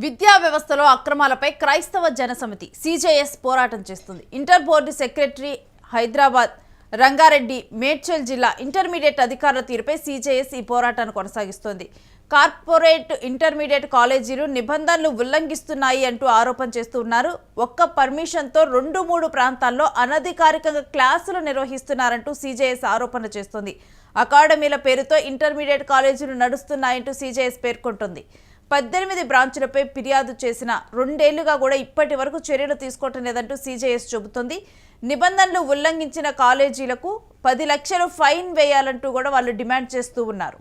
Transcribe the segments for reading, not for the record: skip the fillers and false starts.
విద్యా వ్యవస్థలో అక్రమాలపై క్రైస్తవ జనసమితి సిజేఎస్ పోరాటం చేస్తుంది. Inter board secretary Hyderabad Rangareddy Medchal జిల్లా ఇంటర్మీడియట్ అధికారుల తీరుపై సిజేఎస్ ఈ పోరాటాన్ని కొనసాగిస్తోంది. కార్పొరేట్ ఇంటర్మీడియట్ కాలేజీలు నిబంధనలు ఉల్లంఘిస్తున్నాయి అంటూ ఆరోపణ చేస్తున్నారు. ఒక్క పర్మిషన్తో 2-3 ప్రాంతాల్లో అనధికారికంగా క్లాసులు నిర్వహిస్తున్నారంటూ సిజేఎస్ ఆరోపణ చేస్తోంది. అకాడమీల పేరుతో ఇంటర్మీడియట్ కాలేజీలు నడుస్తున్నాయంటూ సిజేఎస్ పేర్కొంటోంది. 18 బ్రాంచులపై ఫిర్యాదు చేసిన 2 ఏళ్లుగా కూడా ఇప్పటి వరకు చర్యలు తీసుకోవటం లేదంటూ సిజేఎస్ చెబుతోంది. నిబంధనలు ఉల్లంఘించిన కాలేజీలకు 10 లక్షలు ఫైన్ వేయాలంటూ కూడా వాళ్ళు డిమాండ్ చేస్తూ ఉన్నారు.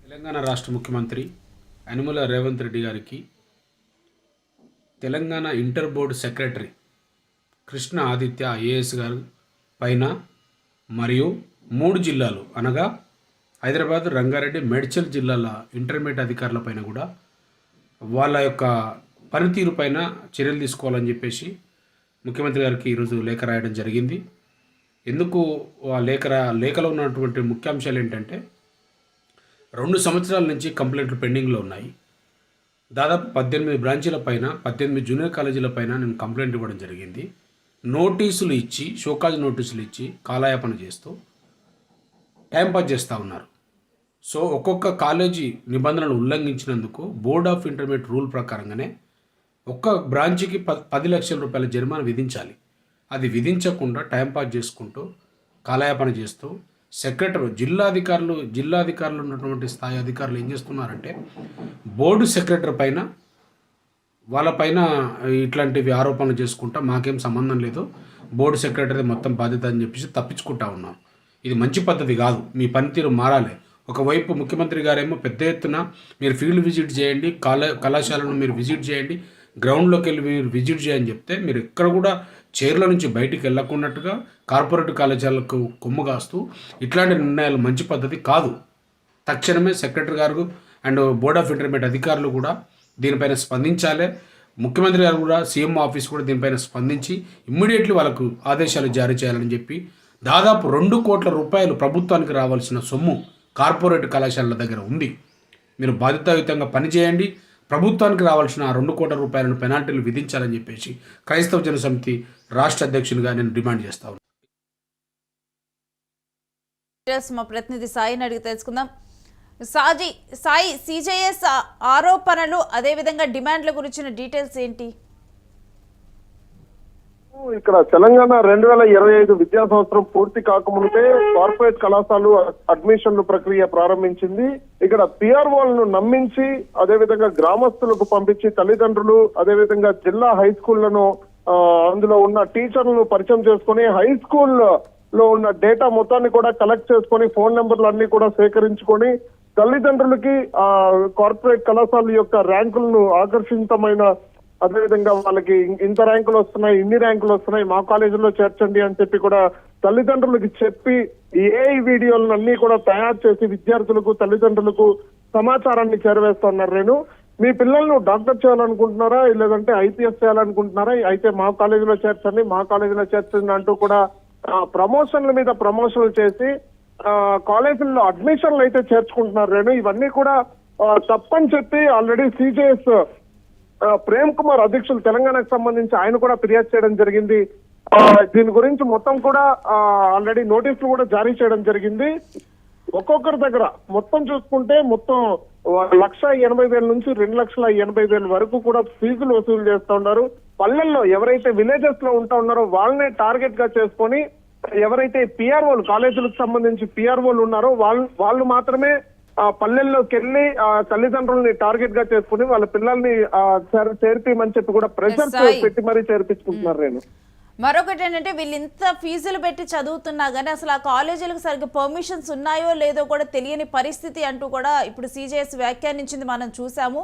తెలంగాణ రాష్ట్ర ముఖ్యమంత్రి యనమల రేవంత్ రెడ్డి గారికి Telangana inter board secretary Krishna Aditya IAS గారు పైన మరియు 3 జిల్లాలు అనగా హైదరాబాద్, రంగారెడ్డి, మేడ్చల్ జిల్లాల ఇంటర్మీడియట్ అధికారుల పైన కూడా వాళ్ళ యొక్క పనితీరు పైన చర్యలు తీసుకోవాలని చెప్పేసి ముఖ్యమంత్రి గారికి ఈరోజు లేఖ రాయడం జరిగింది. ఎందుకు ఆ లేఖలో ఉన్నటువంటి ముఖ్యాంశాలు ఏంటంటే 2 సంవత్సరాల నుంచి కంప్లైంట్లు పెండింగ్లో ఉన్నాయి. దాదాపు 18 బ్రాంచీల పైన 18 జూనియర్ కాలేజీల పైన నేను కంప్లైంట్ ఇవ్వడం జరిగింది. నోటీసులు ఇచ్చి షోకాజ్ నోటీసులు ఇచ్చి కాలయాపన చేస్తూ టైంపాస్ చేస్తూ ఉన్నారు. సో ఒక్కొక్క కాలేజీ నిబంధనలు ఉల్లంఘించినందుకు బోర్డ్ ఆఫ్ ఇంటర్మీడియట్ రూల్ ప్రకారంగానే ఒక్క బ్రాంచ్కి 10 లక్షల రూపాయల జరిమానా విధించాలి. అది విధించకుండా టైంపాస్ చేసుకుంటూ కాలయాపన చేస్తూ సెక్రటరీ జిల్లాధికారులు ఉన్నటువంటి స్థాయి అధికారులు ఏం చేస్తున్నారంటే బోర్డు సెక్రటరీ పైన వాళ్ళపైన ఇట్లాంటివి ఆరోపణలు చేసుకుంటా మాకేం సంబంధం లేదు, బోర్డు సెక్రటరీ మొత్తం బాధ్యత అని చెప్పేసి తప్పించుకుంటా ఉన్నాం. ఇది మంచి పద్ధతి కాదు. మీ పనితీరు మారాలి. ఒకవైపు ముఖ్యమంత్రి గారేమో పెద్ద ఎత్తున మీరు ఫీల్డ్ విజిట్ చేయండి, కళాశాలను మీరు విజిట్ చేయండి, గ్రౌండ్లోకి వెళ్ళి మీరు విజిట్ చేయని చెప్తే మీరు ఎక్కడ కూడా చైర్ల నుంచి బయటికి వెళ్ళకున్నట్టుగా కార్పొరేట్ కాలేజీలకు కొమ్ము కాస్తూ ఇట్లాంటి నిర్ణయాలు మంచి పద్ధతి కాదు. తక్షణమే సెక్రటరీ గారు అండ్ బోర్డ్ ఆఫ్ ఇంటర్మీడియట్ అధికారులు కూడా దీనిపైన స్పందించాలి. ముఖ్యమంత్రి గారు కూడా సీఎం ఆఫీస్ కూడా దీనిపైన స్పందించి ఇమ్మీడియట్లీ వాళ్ళకు ఆదేశాలు జారీ చేయాలని చెప్పి దాదాపు 2 కోట్ల రూపాయలు ప్రభుత్వానికి రావాల్సిన సొమ్ము కార్పొరేట్ కళాశాలల దగ్గర ఉంది. మీరు బాధ్యతాయుతంగా పనిచేయండి, ప్రభుత్వానికి రావాల్సిన 2 కోట్ల రూపాయలను పెనాల్టీలు విధించాలని చెప్పేసి క్రైస్తవ జనసమితి రాష్ట్ర అధ్యక్షునిగా నేను డిమాండ్ చేస్తా ఉన్నాను. మా ప్రతినిధి సాయిని అడిగి తెలుసుకుందాం. సాయి, సిజేఎస్ ఆరోపణలు అదేవిధంగా డిమాండ్ల గురించిన డీటెయిల్స్ ఏంటి? ఇక్కడ తెలంగాణ 2025 విద్యా సంవత్సరం పూర్తి కాకముందే కార్పొరేట్ కళాశాలలు అడ్మిషన్ల ప్రక్రియ ప్రారంభించింది. ఇక్కడ పిఆర్ఓలను నమ్మించి అదేవిధంగా గ్రామస్తులకు పంపించి తల్లిదండ్రులు అదేవిధంగా జిల్లా హై స్కూళ్లను అందులో ఉన్న టీచర్లను పరిచయం చేసుకుని హై స్కూల్ లో ఉన్న డేటా మొత్తాన్ని కూడా కలెక్ట్ చేసుకుని ఫోన్ నెంబర్లు అన్ని కూడా సేకరించుకొని తల్లిదండ్రులకి కార్పొరేట్ కళాశాల యొక్క ర్యాంకులను ఆకర్షితమైన అదేవిధంగా వాళ్ళకి ఇంత ర్యాంకులు వస్తున్నాయి, ఇన్ని ర్యాంకులు వస్తున్నాయి, మా కాలేజీలో చేర్చండి అని చెప్పి కూడా తల్లిదండ్రులకి చెప్పి ఏఐ వీడియోలను అన్ని కూడా తయారు చేసి విద్యార్థులకు తల్లిదండ్రులకు సమాచారాన్ని చేరవేస్తున్నారు. మీ పిల్లలను డాక్టర్ చేయాలనుకుంటున్నారా, లేదంటే ఐపీఎస్ చేయాలనుకుంటున్నారా, అయితే మా కాలేజీలో చేర్చండి, మా కాలేజీలో చేర్చండి అంటూ కూడా ప్రమోషన్ల మీద ప్రమోషన్లు చేసి కాలేజీల్లో అడ్మిషన్లు అయితే చేర్చుకుంటున్నారు. ఇవన్నీ కూడా తప్పని చెప్పి ఆల్రెడీ సిజేఎస్ ప్రేమ్ కుమార్ అధ్యక్షులు తెలంగాణకు సంబంధించి ఆయన కూడా ఫిర్యాదు చేయడం జరిగింది. దీని గురించి మొత్తం కూడా ఆల్రెడీ నోటీసులు కూడా జారీ చేయడం జరిగింది. ఒక్కొక్కరి దగ్గర మొత్తం చూసుకుంటే మొత్తం 1,80,000 నుంచి 2,80,000 వరకు కూడా ఫీజులు వసూలు చేస్తూ ఉన్నారు. పల్లెల్లో ఎవరైతే విలేజెస్ లో ఉంటా ఉన్నారో వాళ్ళనే టార్గెట్ గా చేసుకొని ఎవరైతే పిఆర్ఓలు కాలేజీలకు సంబంధించి పిఆర్ఓలు ఉన్నారో వాళ్ళు మాత్రమే పల్లెల్లోకి వెళ్ళి తల్లిదండ్రులని టార్గెట్ గా చేసుకుని వాళ్ళ పిల్లల్ని చేర్పిమని చెప్పి కూడా ప్రెషర్ పెట్టి మరీ చేర్పించుకుంటున్నారు. మరొకటి ఏంటంటే వీళ్ళు ఇంత ఫీజులు పెట్టి చదువుతున్నా కానీ అసలు ఆ కాలేజీలకు సరిగ్గా పర్మిషన్స్ ఉన్నాయో లేదో కూడా తెలియని పరిస్థితి అంటూ కూడా ఇప్పుడు సిజేఎస్ వ్యాఖ్యానించింది మనం చూసాము.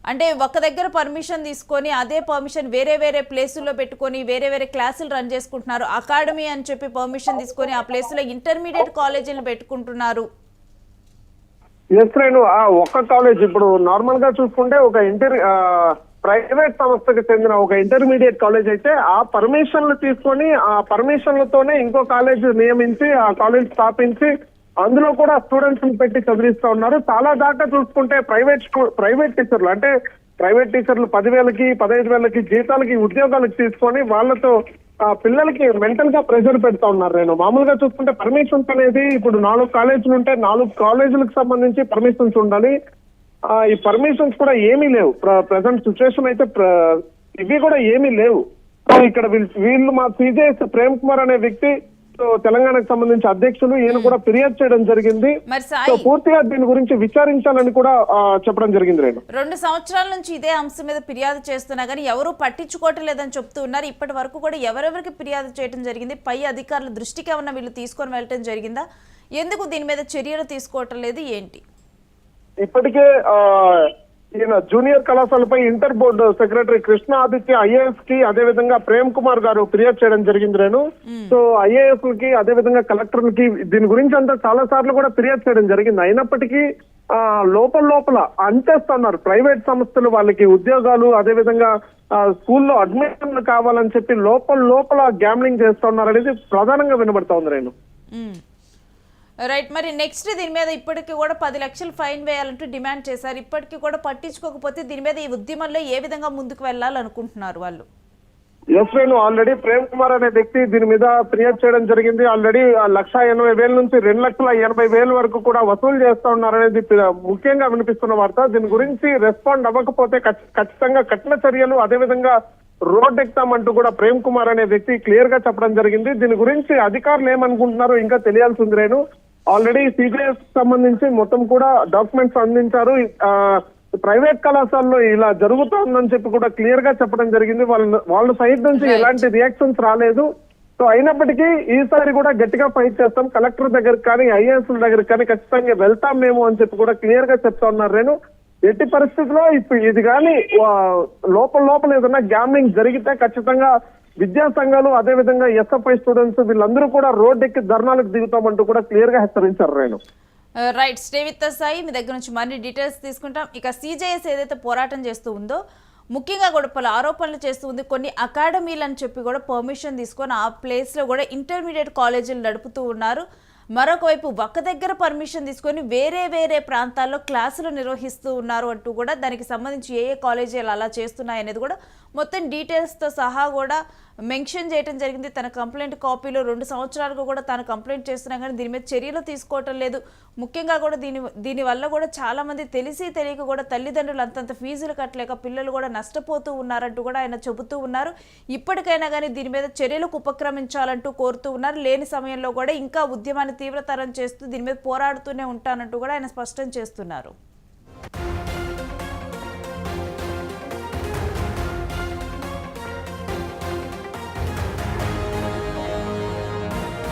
అంటే ఒక దగ్గర పర్మిషన్ తీసుకొని అదే పర్మిషన్ వేరే ప్లేసుల్లో పెట్టుకొని వేరే క్లాసులు రన్ చేసుకుంటున్నారు. అకాడమీ అని చెప్పి పర్మిషన్ తీసుకొని ఆ ప్లేసులో ఇంటర్మీడియట్ కాలేజీలు పెట్టుకుంటున్నారు. ఒక్క కాలేజ్ ఇప్పుడు నార్మల్ గా చూసుకుంటే ఒక ప్రైవేట్ సంస్థకు చెందిన ఒక ఇంటర్మీడియట్ కాలేజ్ అయితే ఆ పర్మిషన్లు తీసుకొని ఆ పర్మిషన్లతోనే ఇంకో కాలేజ్ నియమించి ఆ కాలేజ్ స్థాపించి అందులో కూడా స్టూడెంట్స్ ని పెట్టి చదివిస్తా ఉన్నారు. చాలా దాకా చూసుకుంటే ప్రైవేట్ టీచర్లు అంటే ప్రైవేట్ టీచర్లు 10,000కి 15,000కి జీతాలకి ఉద్యోగాలకు తీసుకొని వాళ్ళతో పిల్లలకి మెంటల్ గా ప్రెషర్ పెడతా ఉన్నారు. నేను మామూలుగా చూసుకుంటే పర్మిషన్స్ అనేది ఇప్పుడు 4 కాలేజీలు ఉంటే 4 కాలేజీలకు సంబంధించి పర్మిషన్స్ ఉండాలి. ఈ పర్మిషన్స్ కూడా ఏమీ లేవు. ప్రెసెంట్ సిచ్యువేషన్ అయితే ఇవి కూడా ఏమీ లేవు. సో ఇక్కడ వీళ్ళు మా సిజేఎస్ ప్రేమ్ కుమార్ అనే వ్యక్తి తెలంగాణకు సంబంధించి అధ్యక్షులు, ఈయన కూడా ఫిర్యాదు చేయడం జరిగింది. మరి సో సాయి, పూర్తిగా దీని గురించి విచారించాలని కూడా చెప్పడం జరిగింది. 2 సంవత్సరాల నుంచి ఇదే అంశం మీద ఫిర్యాదు చేస్తున్నా కానీ ఎవరు పట్టించుకోవటం లేదని చెప్తూ ఉన్నారు. ఇప్పటి వరకు కూడా ఎవరెవరికి ఫిర్యాదు చేయడం జరిగింది? పై అధికారుల దృష్టికి ఏమన్నా వీళ్ళు తీసుకొని వెళ్ళటం జరిగిందా? ఎందుకు దీని మీద చర్యలు తీసుకోవటం లేదు ఏంటి? ఇప్పటికే ఈయన జూనియర్ కళాశాలపై inter board secretary Krishna Aditya IAS కి అదే విధంగా ప్రేమ్ కుమార్ గారు ఫిర్యాదు చేయడం జరిగింది. సో ఐఏఎస్ కి అదే విధంగా కలెక్టర్లకి దీని గురించి అంతా చాలా సార్లు కూడా ఫిర్యాదు చేయడం జరిగింది. అయినప్పటికీ లోపల అంటేస్తున్నారు. ప్రైవేట్ సంస్థలు వాళ్ళకి ఉద్యోగాలు అదే విధంగా స్కూల్లో అడ్మిషన్లు కావాలని చెప్పి లోపల గ్యాంబ్లింగ్ చేస్తున్నారు అనేది ప్రధానంగా వినబడతా ఉంది. రైట్, మరి నెక్స్ట్ దీని మీద ఇప్పటికీ కూడా 10 లక్షలు ఫైన్ వేయాలంటూ డిమాండ్ చేశారు. ఇప్పటికీ కూడా పట్టించుకోకపోతే దీని మీద ఈ ఉద్యమంలో ఏ విధంగా ముందుకు వెళ్ళాలనుకుంటున్నారు వాళ్ళు? ఎస్ రేణు, ఆల్రెడీ ప్రేమ్ కుమార్ అనే వ్యక్తి దీని మీద ఫిర్యాదు చేయడం జరిగింది. ఆల్రెడీ 1,80,000 నుంచి 2,80,000 వరకు కూడా వసూలు చేస్తా ఉన్నారనేది ముఖ్యంగా వినిపిస్తున్న వార్త. దీని గురించి రెస్పాండ్ అవ్వకపోతే ఖచ్చితంగా కఠిన చర్యలు అదేవిధంగా రోడ్ ఎక్కుతామంటూ కూడా ప్రేమ్ కుమార్ అనే వ్యక్తి క్లియర్ గా చెప్పడం జరిగింది. దీని గురించి అధికారులు ఏమనుకుంటున్నారో ఇంకా తెలియాల్సింది రేణు. ఆల్రెడీ సిజిఎస్ సంబంధించి మొత్తం కూడా డాక్యుమెంట్స్ అందించారు. ప్రైవేట్ కళాశాలలో ఇలా జరుగుతోందని చెప్పి కూడా క్లియర్ గా చెప్పడం జరిగింది. వాళ్ళ సైడ్ నుంచి ఎలాంటి రియాక్షన్స్ రాలేదు. సో అయినప్పటికీ ఈసారి కూడా గట్టిగా ఫైట్ చేస్తాం, కలెక్టర్ దగ్గర కానీ ఐఏఎస్ దగ్గర కానీ ఖచ్చితంగా వెళ్తాం మేము అని చెప్పి కూడా క్లియర్ గా చెప్తా ఉన్నారు. నేను ఎట్టి పరిస్థితుల్లో ఇప్పుడు ఇది కానీ లోపల ఏదైనా గ్యాంబ్లింగ్ జరిగితే ఖచ్చితంగా విద్యా సంఘాలు అదే విధంగా ఎస్ఎఫ్ఐ స్టూడెంట్స్ వీళ్ళందరూ కూడా రోడ్డెక్కి ధర్నాలకు దిగుతామంటూ కూడా క్లియర్ గా హెచ్చరించారు. నేను రైట్, స్టే విత్ సాయి, మీ దగ్గర నుంచి మరిన్ని డీటెయిల్స్ తీసుకుంటాం. ఇక సిజేఎస్ ఏదైతే పోరాటం చేస్తూ ఉందో ముఖ్యంగా కూడా పలు ఆరోపణలు చేస్తూ ఉంది. కొన్ని అకాడమీలు అని చెప్పి కూడా పర్మిషన్ తీసుకొని ఆ ప్లేస్లో కూడా ఇంటర్మీడియట్ కాలేజీలు నడుపుతూ ఉన్నారు. మరొక వైపు ఒక్క దగ్గర పర్మిషన్ తీసుకొని వేరే ప్రాంతాల్లో క్లాసులు నిర్వహిస్తూ ఉన్నారు అంటూ కూడా దానికి సంబంధించి ఏ కాలేజీలు అలా చేస్తున్నాయి అనేది కూడా మొత్తం డీటెయిల్స్తో సహా కూడా మెన్షన్ చేయడం జరిగింది. తన కంప్లైంట్ కాపీలో 2 సంవత్సరాలకు కూడా తాను కంప్లైంట్ చేస్తున్నా కానీ దీని మీద చర్యలు తీసుకోవటం లేదు. ముఖ్యంగా కూడా దీనివల్ల కూడా చాలామంది తెలిసి తెలియక కూడా తల్లిదండ్రులు అంతంత ఫీజులు కట్టలేక పిల్లలు కూడా నష్టపోతూ ఉన్నారంటూ కూడా ఆయన చెబుతూ ఉన్నారు. ఇప్పటికైనా కానీ దీని మీద చర్యలకు ఉపక్రమించాలంటూ కోరుతూ ఉన్నారు. లేని సమయంలో కూడా ఇంకా ఉద్యమాన్ని తీవ్రతరం చేస్తూ దీని మీద పోరాడుతూనే ఉంటానంటూ కూడా ఆయన స్పష్టం చేస్తున్నారు.